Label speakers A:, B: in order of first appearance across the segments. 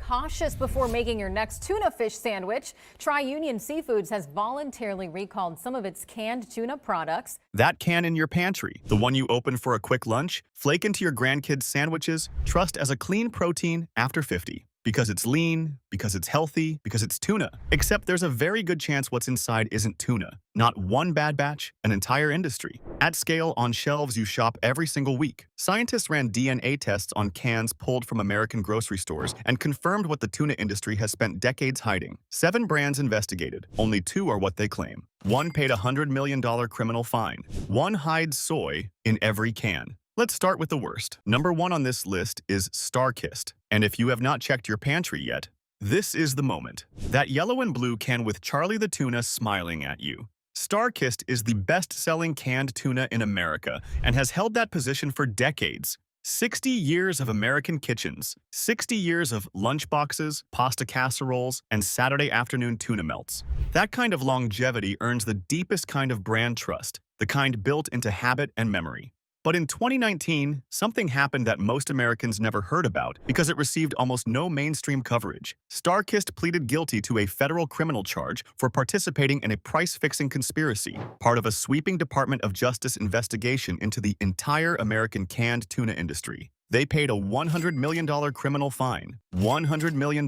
A: cautious before making your next tuna fish sandwich. Tri-Union Seafoods has voluntarily recalled some of its canned tuna products.
B: That can in your pantry, the one you open for a quick lunch, flake into your grandkids' sandwiches, trust as a clean protein after 50. Because it's lean, because it's healthy, because it's tuna. Except there's a very good chance what's inside isn't tuna. Not one bad batch, an entire industry. At scale, on shelves you shop every single week. Scientists ran DNA tests on cans pulled from American grocery stores and confirmed what the tuna industry has spent decades hiding. 7 brands investigated. Only 2 are what they claim. One paid a $100 million criminal fine. One hides soy in every can. Let's start with the worst. Number 1 on this list is StarKist. And if you have not checked your pantry yet, this is the moment. That yellow and blue can with Charlie the tuna smiling at you. StarKist is the best-selling canned tuna in America and has held that position for decades. 60 years of American kitchens, 60 years of lunchboxes, pasta casseroles, and Saturday afternoon tuna melts. That kind of longevity earns the deepest kind of brand trust, the kind built into habit and memory. But in 2019, something happened that most Americans never heard about because it received almost no mainstream coverage. StarKist pleaded guilty to a federal criminal charge for participating in a price-fixing conspiracy, part of a sweeping Department of Justice investigation into the entire American canned tuna industry. They paid a $100 million criminal fine. $100 million.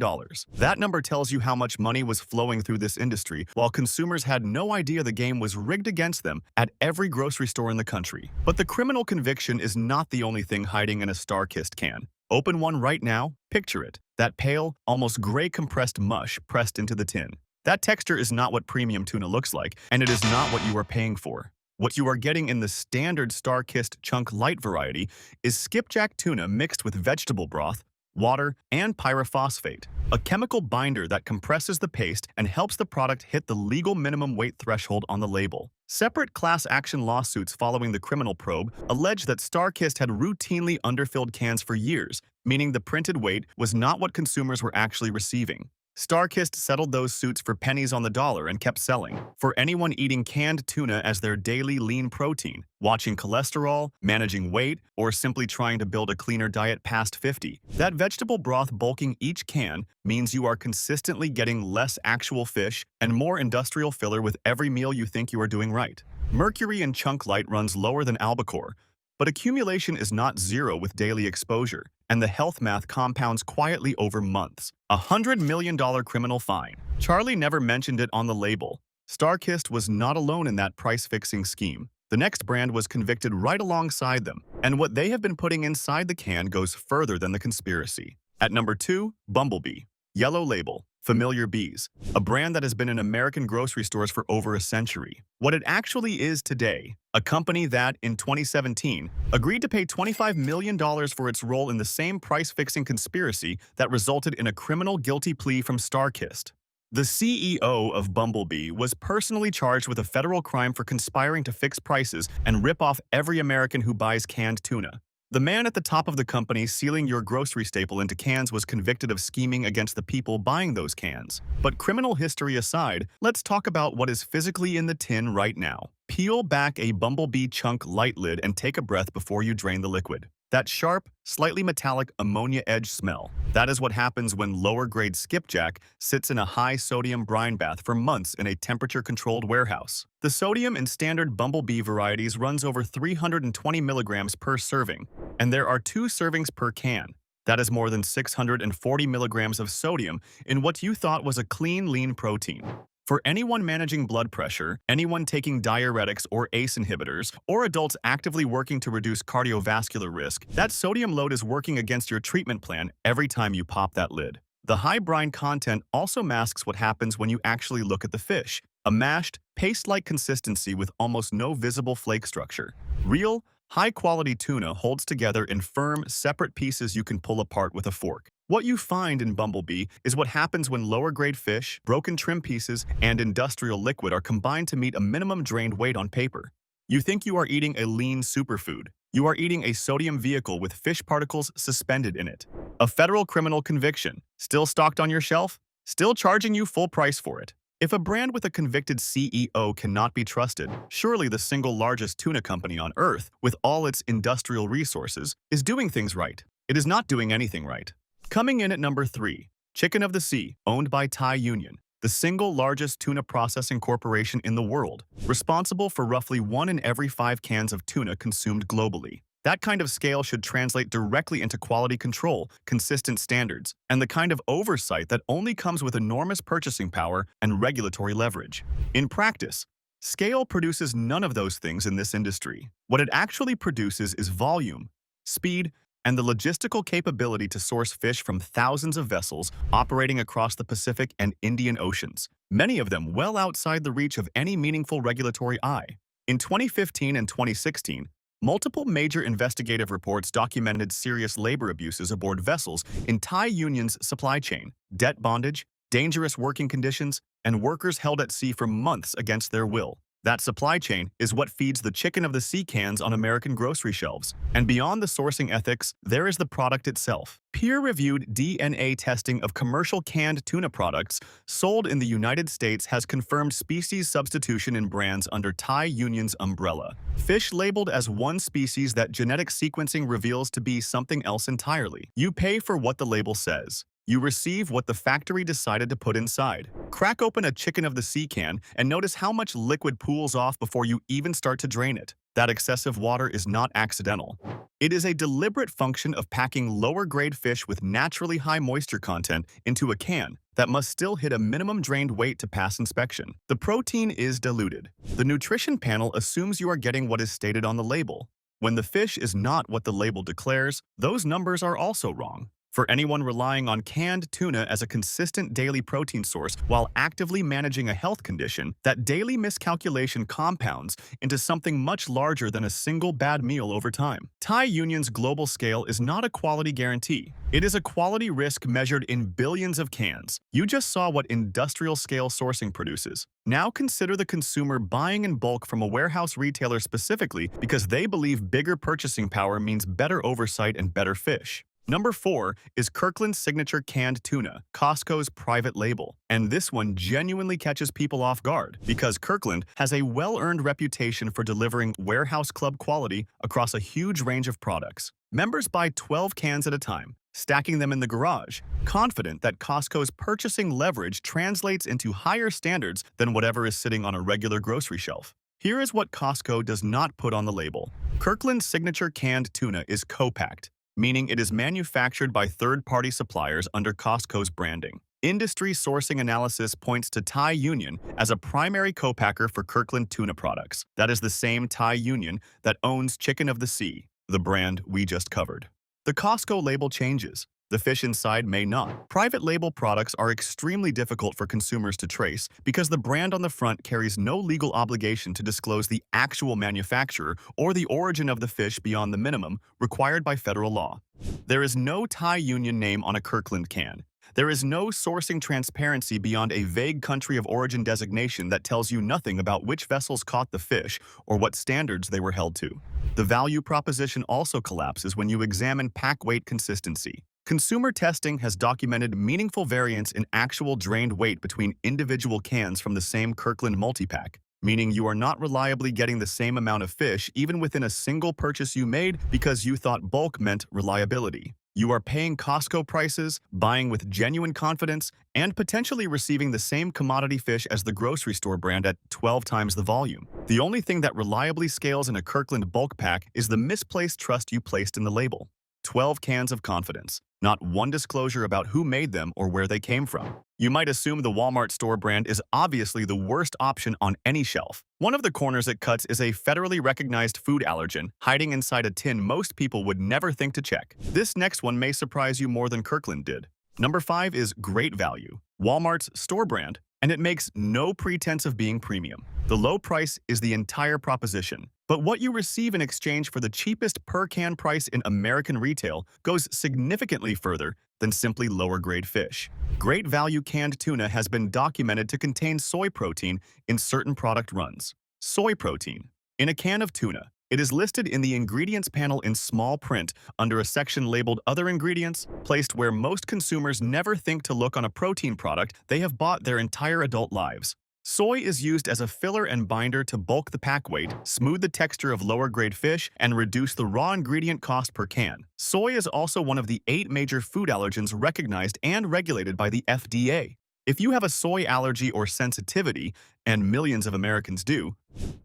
B: That number tells you how much money was flowing through this industry, while consumers had no idea the game was rigged against them at every grocery store in the country. But the criminal conviction is not the only thing hiding in a StarKist can. Open one right now, picture it. That pale, almost gray compressed mush pressed into the tin. That texture is not what premium tuna looks like, and it is not what you are paying for. What you are getting in the standard StarKist Chunk Light variety is skipjack tuna mixed with vegetable broth, water, and pyrophosphate, a chemical binder that compresses the paste and helps the product hit the legal minimum weight threshold on the label. Separate class action lawsuits following the criminal probe allege that StarKist had routinely underfilled cans for years, meaning the printed weight was not what consumers were actually receiving. StarKist settled those suits for pennies on the dollar and kept selling. For anyone eating canned tuna as their daily lean protein, watching cholesterol, managing weight, or simply trying to build a cleaner diet past 50, that vegetable broth bulking each can means you are consistently getting less actual fish and more industrial filler with every meal you think you are doing right. Mercury in Chunk Light runs lower than albacore, but accumulation is not zero with daily exposure, and the health math compounds quietly over months. A $100 million criminal fine. Charlie never mentioned it on the label. StarKist was not alone in that price-fixing scheme. The next brand was convicted right alongside them, and what they have been putting inside the can goes further than the conspiracy. At number 2, Bumble Bee. Yellow label. Familiar Bees, a brand that has been in American grocery stores for over a century. What it actually is today, a company that, in 2017, agreed to pay $25 million for its role in the same price-fixing conspiracy that resulted in a criminal guilty plea from StarKist. The CEO of Bumble Bee was personally charged with a federal crime for conspiring to fix prices and rip off every American who buys canned tuna. The man at the top of the company sealing your grocery staple into cans was convicted of scheming against the people buying those cans. But criminal history aside, let's talk about what is physically in the tin right now. Peel back a Bumble Bee Chunk Light lid and take a breath before you drain the liquid. That sharp, slightly metallic ammonia edge smell. That is what happens when lower-grade skipjack sits in a high-sodium brine bath for months in a temperature-controlled warehouse. The sodium in standard Bumble Bee varieties runs over 320 milligrams per serving, and there are 2 servings per can. That is more than 640 milligrams of sodium in what you thought was a clean, lean protein. For anyone managing blood pressure, anyone taking diuretics or ACE inhibitors, or adults actively working to reduce cardiovascular risk, that sodium load is working against your treatment plan every time you pop that lid. The high brine content also masks what happens when you actually look at the fish, a mashed, paste-like consistency with almost no visible flake structure. Real, high-quality tuna holds together in firm, separate pieces you can pull apart with a fork. What you find in Bumble Bee is what happens when lower-grade fish, broken trim pieces, and industrial liquid are combined to meet a minimum drained weight on paper. You think you are eating a lean superfood. You are eating a sodium vehicle with fish particles suspended in it. A federal criminal conviction. Still stocked on your shelf? Still charging you full price for it. If a brand with a convicted CEO cannot be trusted, surely the single largest tuna company on Earth, with all its industrial resources, is doing things right. It is not doing anything right. Coming in at number 3, Chicken of the Sea, owned by Thai Union, the single largest tuna processing corporation in the world, responsible for roughly 1 in every 5 cans of tuna consumed globally. That kind of scale should translate directly into quality control, consistent standards, and the kind of oversight that only comes with enormous purchasing power and regulatory leverage. In practice, scale produces none of those things in this industry. What it actually produces is volume, speed, and the logistical capability to source fish from thousands of vessels operating across the Pacific and Indian Oceans, many of them well outside the reach of any meaningful regulatory eye. In 2015 and 2016, multiple major investigative reports documented serious labor abuses aboard vessels in Thai Union's supply chain, debt bondage, dangerous working conditions, and workers held at sea for months against their will. That supply chain is what feeds the chicken of the sea cans on American grocery shelves. And beyond the sourcing ethics, there is the product itself. Peer-reviewed DNA testing of commercial canned tuna products sold in the United States has confirmed species substitution in brands under Thai Union's umbrella. Fish labeled as one species that genetic sequencing reveals to be something else entirely. You pay for what the label says. You receive what the factory decided to put inside. Crack open a chicken of the sea can and notice how much liquid pools off before you even start to drain it. That excessive water is not accidental. It is a deliberate function of packing lower-grade fish with naturally high moisture content into a can that must still hit a minimum drained weight to pass inspection. The protein is diluted. The nutrition panel assumes you are getting what is stated on the label. When the fish is not what the label declares, those numbers are also wrong. For anyone relying on canned tuna as a consistent daily protein source while actively managing a health condition, that daily miscalculation compounds into something much larger than a single bad meal over time. Thai Union's global scale is not a quality guarantee. It is a quality risk measured in billions of cans. You just saw what industrial-scale sourcing produces. Now consider the consumer buying in bulk from a warehouse retailer specifically because they believe bigger purchasing power means better oversight and better fish. Number 4 is Kirkland Signature Canned Tuna, Costco's private label. And this one genuinely catches people off guard because Kirkland has a well-earned reputation for delivering warehouse club quality across a huge range of products. Members buy 12 cans at a time, stacking them in the garage, confident that Costco's purchasing leverage translates into higher standards than whatever is sitting on a regular grocery shelf. Here is what Costco does not put on the label. Kirkland Signature Canned Tuna is co-packed, meaning it is manufactured by third-party suppliers under Costco's branding. Industry sourcing analysis points to Thai Union as a primary co-packer for Kirkland tuna products. That is the same Thai Union that owns Chicken of the Sea, the brand we just covered. The Costco label changes. The fish inside may not. Private label products are extremely difficult for consumers to trace because the brand on the front carries no legal obligation to disclose the actual manufacturer or the origin of the fish beyond the minimum required by federal law. There is no Thai Union name on a Kirkland can. There is no sourcing transparency beyond a vague country of origin designation that tells you nothing about which vessels caught the fish or what standards they were held to. The value proposition also collapses when you examine pack weight consistency. Consumer testing has documented meaningful variance in actual drained weight between individual cans from the same Kirkland multipack, meaning you are not reliably getting the same amount of fish even within a single purchase you made because you thought bulk meant reliability. You are paying Costco prices, buying with genuine confidence, and potentially receiving the same commodity fish as the grocery store brand at 12 times the volume. The only thing that reliably scales in a Kirkland bulk pack is the misplaced trust you placed in the label. 12 cans of confidence, not one disclosure about who made them or where they came from. You might assume the Walmart store brand is obviously the worst option on any shelf. One of the corners it cuts is a federally recognized food allergen hiding inside a tin most people would never think to check. This next one may surprise you more than Kirkland did. Number 5 is Great Value, Walmart's store brand, and it makes no pretense of being premium. The low price is the entire proposition. But what you receive in exchange for the cheapest per-can price in American retail goes significantly further than simply lower-grade fish. Great Value canned tuna has been documented to contain soy protein in certain product runs. Soy protein. In a can of tuna, it is listed in the ingredients panel in small print under a section labeled Other Ingredients, placed where most consumers never think to look on a protein product they have bought their entire adult lives. Soy is used as a filler and binder to bulk the pack weight, smooth the texture of lower-grade fish, and reduce the raw ingredient cost per can. Soy is also one of the 8 major food allergens recognized and regulated by the FDA. If you have a soy allergy or sensitivity, and millions of Americans do,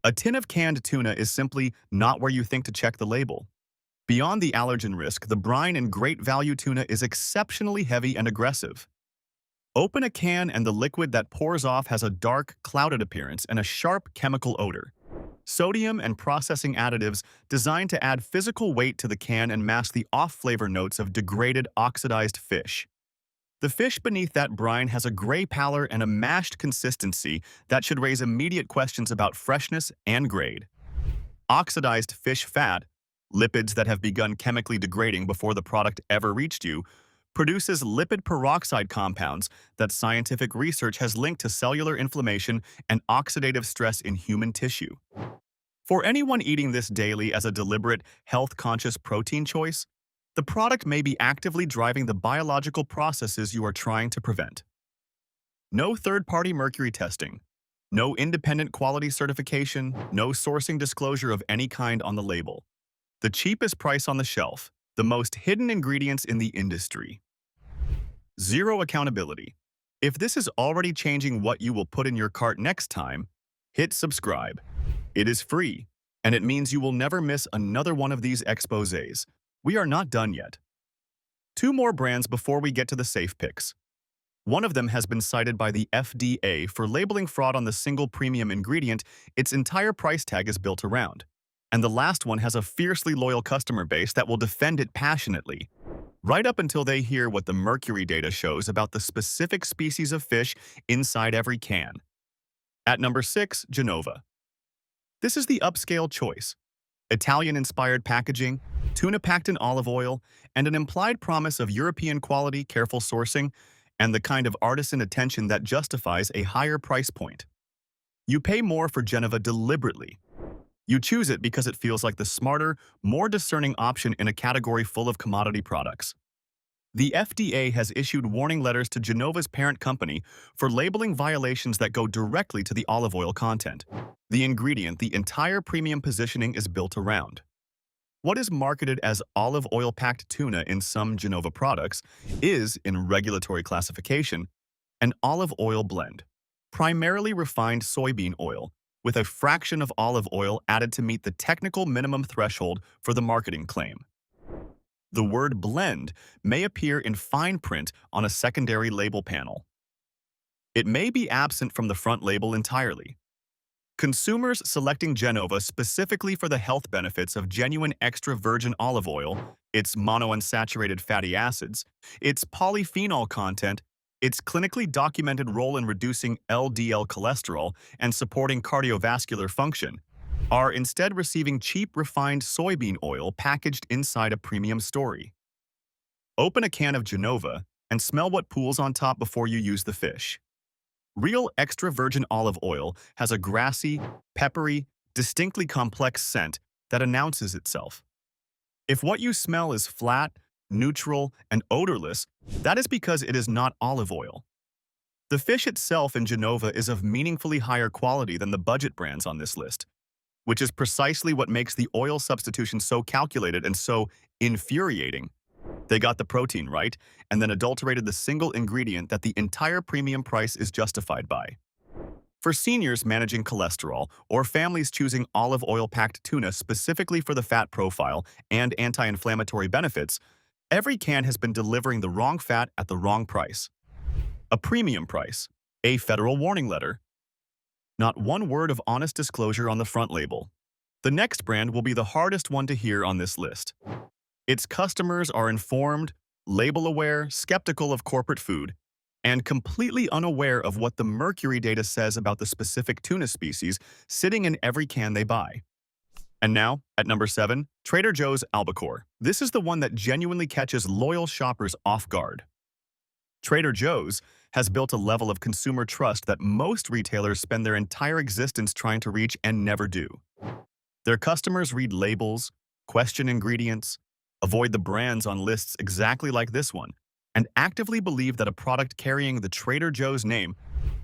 B: a tin of canned tuna is simply not where you think to check the label. Beyond the allergen risk, the brine in great value tuna is exceptionally heavy and aggressive. Open a can and the liquid that pours off has a dark, clouded appearance and a sharp chemical odor. Sodium and processing additives designed to add physical weight to the can and mask the off-flavor notes of degraded, oxidized fish. The fish beneath that brine has a gray pallor and a mashed consistency that should raise immediate questions about freshness and grade. Oxidized fish fat, lipids that have begun chemically degrading before the product ever reached you, produces lipid peroxide compounds that scientific research has linked to cellular inflammation and oxidative stress in human tissue. For anyone eating this daily as a deliberate, health-conscious protein choice, the product may be actively driving the biological processes you are trying to prevent. No third-party mercury testing, no independent quality certification, no sourcing disclosure of any kind on the label. The cheapest price on the shelf, the most hidden ingredients in the industry. Zero accountability. If this is already changing what you will put in your cart next time, hit subscribe. It is free, and it means you will never miss another one of these exposés. We are not done yet. 2 more brands before we get to the safe picks. One of them has been cited by the FDA for labeling fraud on the single premium ingredient its entire price tag is built around. And the last one has a fiercely loyal customer base that will defend it passionately, right up until they hear what the mercury data shows about the specific species of fish inside every can. At number 6, Genova. This is the upscale choice. Italian-inspired packaging, tuna packed in olive oil, and an implied promise of European quality, careful sourcing, and the kind of artisan attention that justifies a higher price point. You pay more for Genova deliberately. You choose it because it feels like the smarter, more discerning option in a category full of commodity products. The FDA has issued warning letters to Genova's parent company for labeling violations that go directly to the olive oil content, the ingredient the entire premium positioning is built around. What is marketed as olive oil-packed tuna in some Genova products is, in regulatory classification, an olive oil blend, primarily refined soybean oil, with a fraction of olive oil added to meet the technical minimum threshold for the marketing claim. The word blend may appear in fine print on a secondary label panel. It may be absent from the front label entirely. Consumers selecting Genova specifically for the health benefits of genuine extra virgin olive oil, its monounsaturated fatty acids, its polyphenol content, its clinically documented role in reducing LDL cholesterol and supporting cardiovascular function, are instead receiving cheap refined soybean oil packaged inside a premium story. Open a can of Genova and smell what pools on top before you use the fish. Real extra virgin olive oil has a grassy, peppery, distinctly complex scent that announces itself. If what you smell is flat, neutral, and odorless, that is because it is not olive oil. The fish itself in Genova is of meaningfully higher quality than the budget brands on this list, which is precisely what makes the oil substitution so calculated and so infuriating. They got the protein right, and then adulterated the single ingredient that the entire premium price is justified by. For seniors managing cholesterol or families choosing olive oil-packed tuna specifically for the fat profile and anti-inflammatory benefits, every can has been delivering the wrong fat at the wrong price. A premium price, a federal warning letter. Not one word of honest disclosure on the front label. The next brand will be the hardest one to hear on this list. Its customers are informed, label-aware, skeptical of corporate food, and completely unaware of what the mercury data says about the specific tuna species sitting in every can they buy. And now, at number 7, Trader Joe's Albacore. This is the one that genuinely catches loyal shoppers off guard. Trader Joe's has built a level of consumer trust that most retailers spend their entire existence trying to reach and never do. Their customers read labels, question ingredients, avoid the brands on lists exactly like this one, and actively believe that a product carrying the Trader Joe's name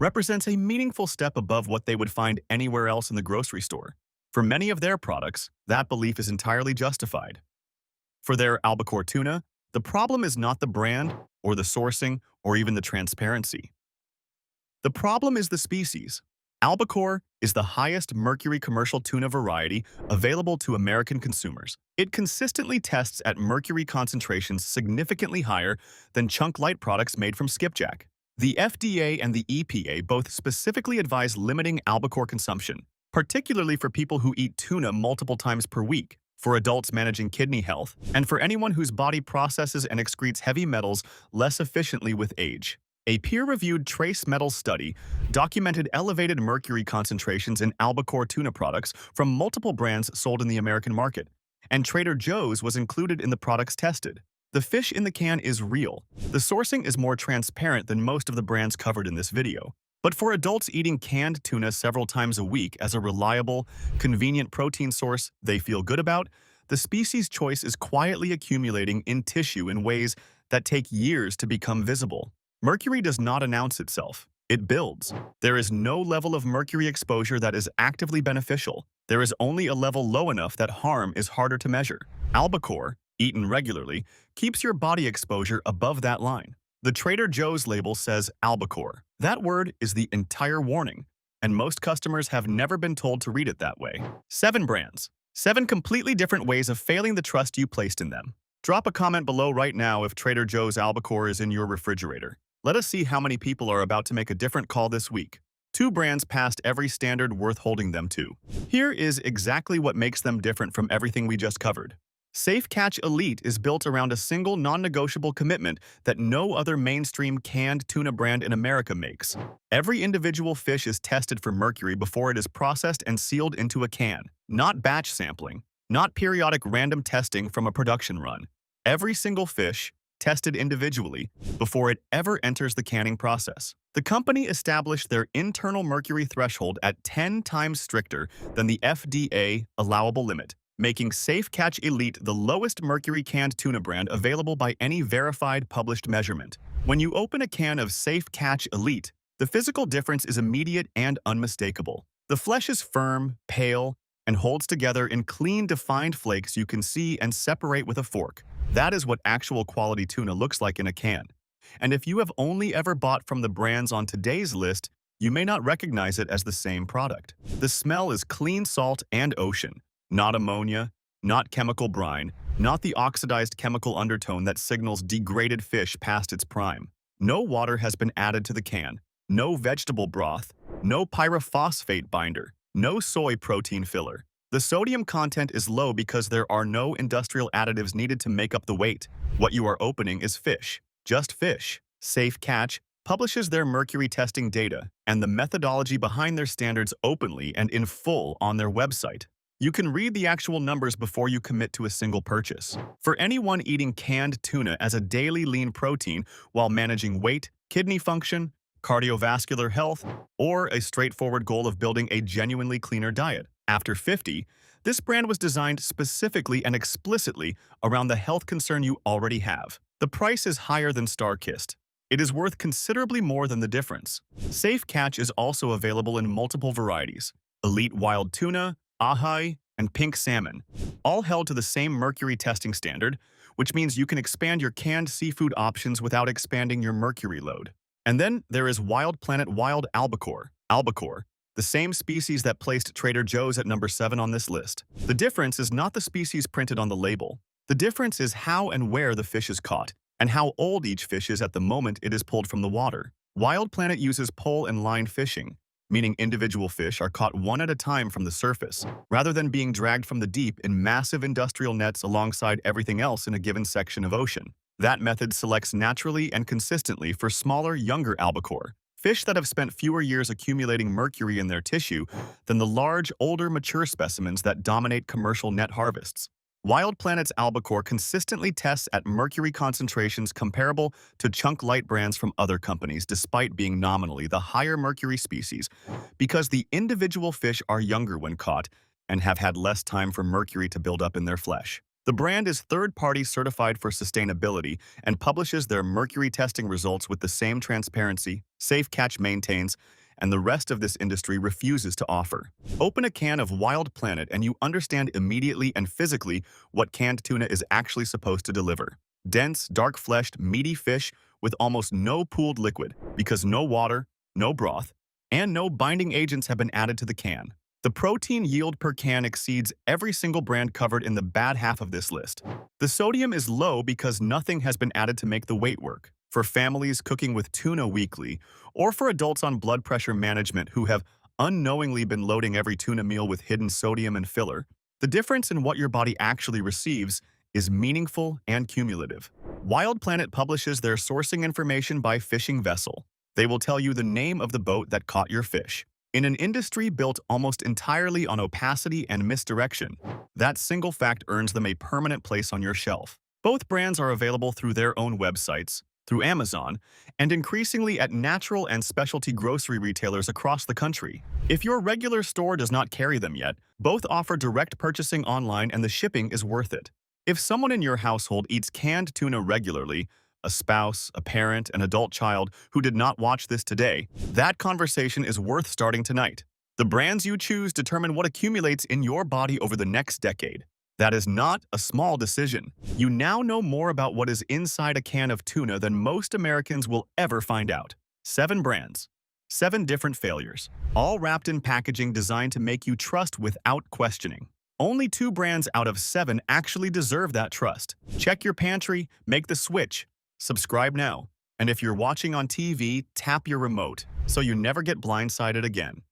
B: represents a meaningful step above what they would find anywhere else in the grocery store. For many of their products, that belief is entirely justified. For their albacore tuna, the problem is not the brand, or the sourcing, or even the transparency. The problem is the species. Albacore is the highest mercury commercial tuna variety available to American consumers. It consistently tests at mercury concentrations significantly higher than chunk light products made from skipjack. The FDA and the EPA both specifically advise limiting albacore consumption, particularly for people who eat tuna multiple times per week, for adults managing kidney health, and for anyone whose body processes and excretes heavy metals less efficiently with age. A peer-reviewed trace metals study documented elevated mercury concentrations in albacore tuna products from multiple brands sold in the American market, and Trader Joe's was included in the products tested. The fish in the can is real. The sourcing is more transparent than most of the brands covered in this video. But for adults eating canned tuna several times a week as a reliable, convenient protein source they feel good about, the species choice is quietly accumulating in tissue in ways that take years to become visible. Mercury does not announce itself. It builds. There is no level of mercury exposure that is actively beneficial. There is only a level low enough that harm is harder to measure. Albacore, eaten regularly, keeps your body exposure above that line. The Trader Joe's label says albacore. That word is the entire warning, and most customers have never been told to read it that way. 7 brands. 7 completely different ways of failing the trust you placed in them. Drop a comment below right now if Trader Joe's albacore is in your refrigerator. Let us see how many people are about to make a different call this week. 2 brands passed every standard worth holding them to. Here is exactly what makes them different from everything we just covered. Safe Catch Elite is built around a single non-negotiable commitment that no other mainstream canned tuna brand in America makes. Every individual fish is tested for mercury before it is processed and sealed into a can. Not batch sampling, not periodic random testing from a production run. Every single fish, tested individually before it ever enters the canning process. The company established their internal mercury threshold at 10 times stricter than the FDA allowable limit, making Safe Catch Elite the lowest mercury canned tuna brand available by any verified published measurement. When you open a can of Safe Catch Elite, the physical difference is immediate and unmistakable. The flesh is firm, pale, and holds together in clean, defined flakes you can see and separate with a fork. That is what actual quality tuna looks like in a can. And if you have only ever bought from the brands on today's list, you may not recognize it as the same product. The smell is clean salt and ocean, not ammonia, not chemical brine, not the oxidized chemical undertone that signals degraded fish past its prime. No water has been added to the can, no vegetable broth, no pyrophosphate binder, no soy protein filler. The sodium content is low because there are no industrial additives needed to make up the weight. What you are opening is fish. Just fish. Safe Catch publishes their mercury testing data and the methodology behind their standards openly and in full on their website. You can read the actual numbers before you commit to a single purchase. For anyone eating canned tuna as a daily lean protein while managing weight, kidney function, cardiovascular health, or a straightforward goal of building a genuinely cleaner diet. After 50, this brand was designed specifically and explicitly around the health concern you already have. The price is higher than StarKist. It is worth considerably more than the difference. Safe Catch is also available in multiple varieties: Elite Wild Tuna, Ahai, and Pink Salmon, all held to the same mercury testing standard, which means you can expand your canned seafood options without expanding your mercury load. And then there is Wild Planet Wild Albacore. Albacore, the same species that placed Trader Joe's at number 7 on this list. The difference is not the species printed on the label. The difference is how and where the fish is caught, and how old each fish is at the moment it is pulled from the water. Wild Planet uses pole and line fishing, meaning individual fish are caught one at a time from the surface, rather than being dragged from the deep in massive industrial nets alongside everything else in a given section of ocean. That method selects naturally and consistently for smaller, younger albacore, fish that have spent fewer years accumulating mercury in their tissue than the large, older, mature specimens that dominate commercial net harvests. Wild Planet's albacore consistently tests at mercury concentrations comparable to chunk light brands from other companies despite being nominally the higher mercury species, because the individual fish are younger when caught and have had less time for mercury to build up in their flesh. The brand is third-party certified for sustainability and publishes their mercury testing results with the same transparency Safe Catch maintains, and the rest of this industry refuses to offer. Open a can of Wild Planet and you understand immediately and physically what canned tuna is actually supposed to deliver. Dense, dark-fleshed, meaty fish with almost no pooled liquid, because no water, no broth, and no binding agents have been added to the can. The protein yield per can exceeds every single brand covered in the bad half of this list. The sodium is low because nothing has been added to make the weight work. For families cooking with tuna weekly, or for adults on blood pressure management who have unknowingly been loading every tuna meal with hidden sodium and filler, the difference in what your body actually receives is meaningful and cumulative. Wild Planet publishes their sourcing information by fishing vessel. They will tell you the name of the boat that caught your fish. In an industry built almost entirely on opacity and misdirection, that single fact earns them a permanent place on your shelf. Both brands are available through their own websites, through Amazon, and increasingly at natural and specialty grocery retailers across the country. If your regular store does not carry them yet, both offer direct purchasing online and the shipping is worth it. If someone in your household eats canned tuna regularly, a spouse, a parent, an adult child who did not watch this today, that conversation is worth starting tonight. The brands you choose determine what accumulates in your body over the next decade. That is not a small decision. You now know more about what is inside a can of tuna than most Americans will ever find out. 7 brands, 7 different failures, all wrapped in packaging designed to make you trust without questioning. Only 2 brands out of 7 actually deserve that trust. Check your pantry, make the switch. Subscribe now. And if you're watching on TV, tap your remote so you never get blindsided again.